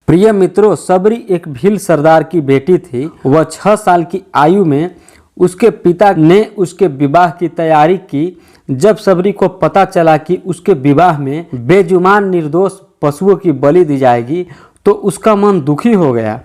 प्रिय मित्रों, सबरी एक भील सरदार की बेटी थी। वह 6 साल की आयु में उसके पिता ने उसके विवाह की तैयारी की। जब सबरी को पता चला कि उसके विवाह में बेजुबान निर्दोष पशुओं की बलि दी जाएगी तो उसका मन दुखी हो गया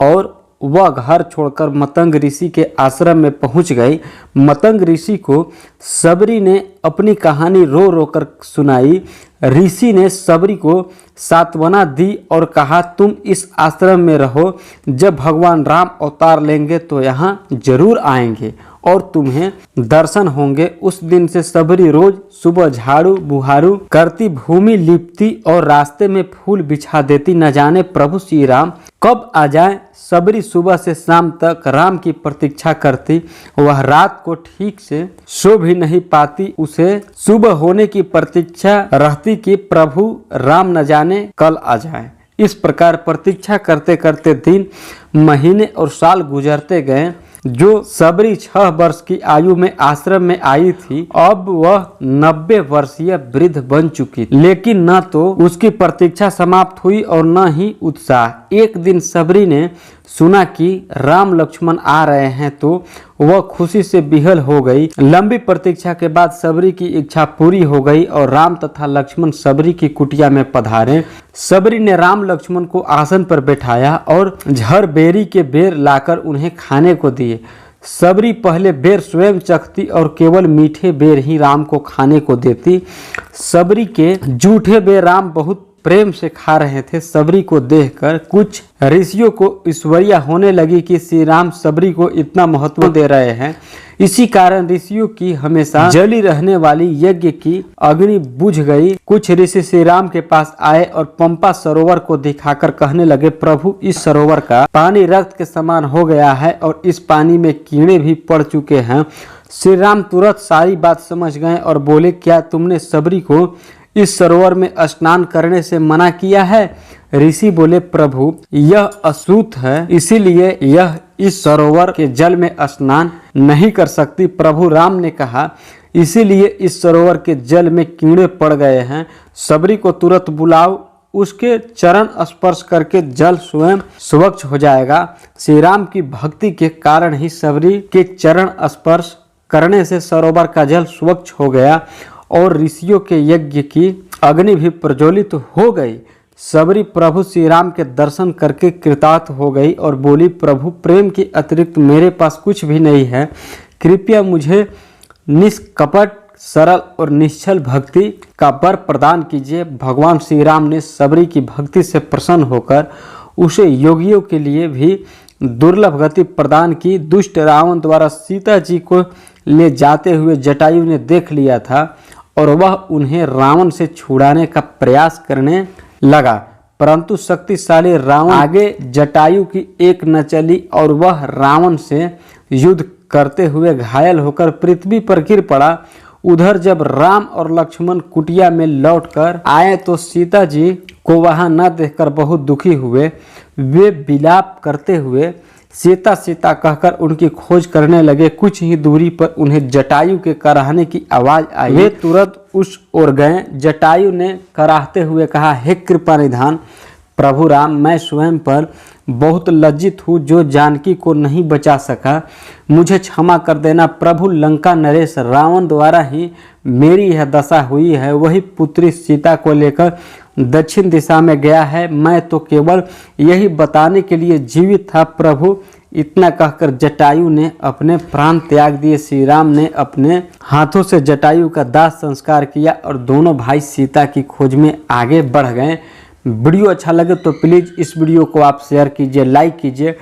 और वह घर छोड़कर मतंग ऋषि के आश्रम में पहुंच गई। मतंग ऋषि को सबरी ने अपनी कहानी रो रो कर सुनाई। ऋषि ने सबरी को सांत्वना दी और कहा, तुम इस आश्रम में रहो, जब भगवान राम अवतार लेंगे तो यहाँ जरूर आएंगे और तुम्हें दर्शन होंगे। उस दिन से सबरी रोज सुबह झाड़ू बुहारू करती, भूमि लिपती और रास्ते में फूल बिछा देती। न जाने प्रभु श्री राम कब आ जाए। सबरी सुबह से शाम तक राम की प्रतीक्षा करती। वह रात को ठीक से सो भी नहीं पाती। उसे सुबह होने की प्रतीक्षा रहती कि प्रभु राम न जाने कल आ जाए। इस प्रकार प्रतीक्षा करते करते दिन, महीने और साल गुजरते गए। जो सबरी 6 वर्ष की आयु में आश्रम में आई थी, अब वह 90 वर्षीय वृद्ध बन चुकी, लेकिन न तो उसकी प्रतीक्षा समाप्त हुई और न ही उत्साह। एक दिन सबरी ने सुना कि राम लक्ष्मण आ रहे हैं तो वह खुशी से बिहल हो गई। लंबी प्रतीक्षा के बाद सबरी की इच्छा पूरी हो गई और राम तथा लक्ष्मण सबरी की कुटिया में पधारे। सबरी ने राम लक्ष्मण को आसन पर बैठाया और झरबेरी के बेर लाकर उन्हें खाने को दिए। सबरी पहले बेर स्वयं चखती और केवल मीठे बेर ही राम को खाने को देती। सबरी के जूठे बेर राम बहुत प्रेम से खा रहे थे। सबरी को देखकर कुछ ऋषियों को ईश्वरिया होने लगी कि श्री राम सबरी को इतना महत्व दे रहे हैं। इसी कारण ऋषियों की हमेशा जली रहने वाली यज्ञ की अग्नि बुझ गई। कुछ ऋषि श्री राम के पास आए और पंपा सरोवर को दिखाकर कहने लगे, प्रभु, इस सरोवर का पानी रक्त के समान हो गया है और इस पानी में कीड़े भी पड़ चुके हैं। श्री राम तुरंत सारी बात समझ गए और बोले, क्या तुमने सबरी को इस सरोवर में स्नान करने से मना किया है? ऋषि बोले, प्रभु, यह अशुद्ध है, इसीलिए यह इस सरोवर के जल में स्नान नहीं कर सकती। प्रभु राम ने कहा, इसीलिए इस सरोवर के जल में कीड़े पड़ गए हैं। सबरी को तुरंत बुलाओ, उसके चरण स्पर्श करके जल स्वयं स्वच्छ हो जाएगा। श्री राम की भक्ति के कारण ही सबरी के चरण स्पर्श करने से सरोवर का जल स्वच्छ हो गया और ऋषियों के यज्ञ की अग्नि भी प्रज्वलित हो गई। सबरी प्रभु श्री राम के दर्शन करके कृतार्थ हो गई और बोली, प्रभु, प्रेम के अतिरिक्त मेरे पास कुछ भी नहीं है। कृपया मुझे निष्कपट, सरल और निश्चल भक्ति का वर प्रदान कीजिए। भगवान श्री राम ने सबरी की भक्ति से प्रसन्न होकर उसे योगियों के लिए भी दुर्लभ गति प्रदान की। दुष्ट रावण द्वारा सीता जी को ले जाते हुए जटायु ने देख लिया था और वह उन्हें रावण से छुड़ाने का प्रयास करने लगा, परंतु शक्तिशाली रावण आगे जटायु की एक न चली और वह रावण से युद्ध करते हुए घायल होकर पृथ्वी पर गिर पड़ा। उधर जब राम और लक्ष्मण कुटिया में लौटकर आए तो सीता जी को वहां न देखकर बहुत दुखी हुए। वे विलाप करते हुए सीता सीता कहकर उनकी खोज करने लगे। कुछ ही दूरी पर उन्हें जटायु के कराहने की आवाज आई। वे तुरंत उस ओर गए। जटायु ने कराहते हुए कहा, हे कृपा निधान प्रभु राम, मैं स्वयं पर बहुत लज्जित हूँ जो जानकी को नहीं बचा सका, मुझे क्षमा कर देना। प्रभु, लंका नरेश रावण द्वारा ही मेरी यह दशा हुई है। वही पुत्री सीता को लेकर दक्षिण दिशा में गया है। मैं तो केवल यही बताने के लिए जीवित था। प्रभु, इतना कहकर जटायु ने अपने प्राण त्याग दिए। श्री राम ने अपने हाथों से जटायु का दाह संस्कार किया और दोनों भाई सीता की खोज में आगे बढ़ गए। वीडियो अच्छा लगे तो प्लीज़ इस वीडियो को आप शेयर कीजिए, लाइक कीजिए।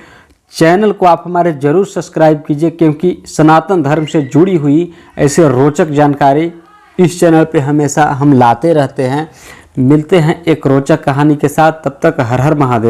चैनल को आप हमारे जरूर सब्सक्राइब कीजिए, क्योंकि सनातन धर्म से जुड़ी हुई ऐसे रोचक जानकारी इस चैनल पे हमेशा हम लाते रहते हैं। मिलते हैं एक रोचक कहानी के साथ, तब तक हर हर महादेव।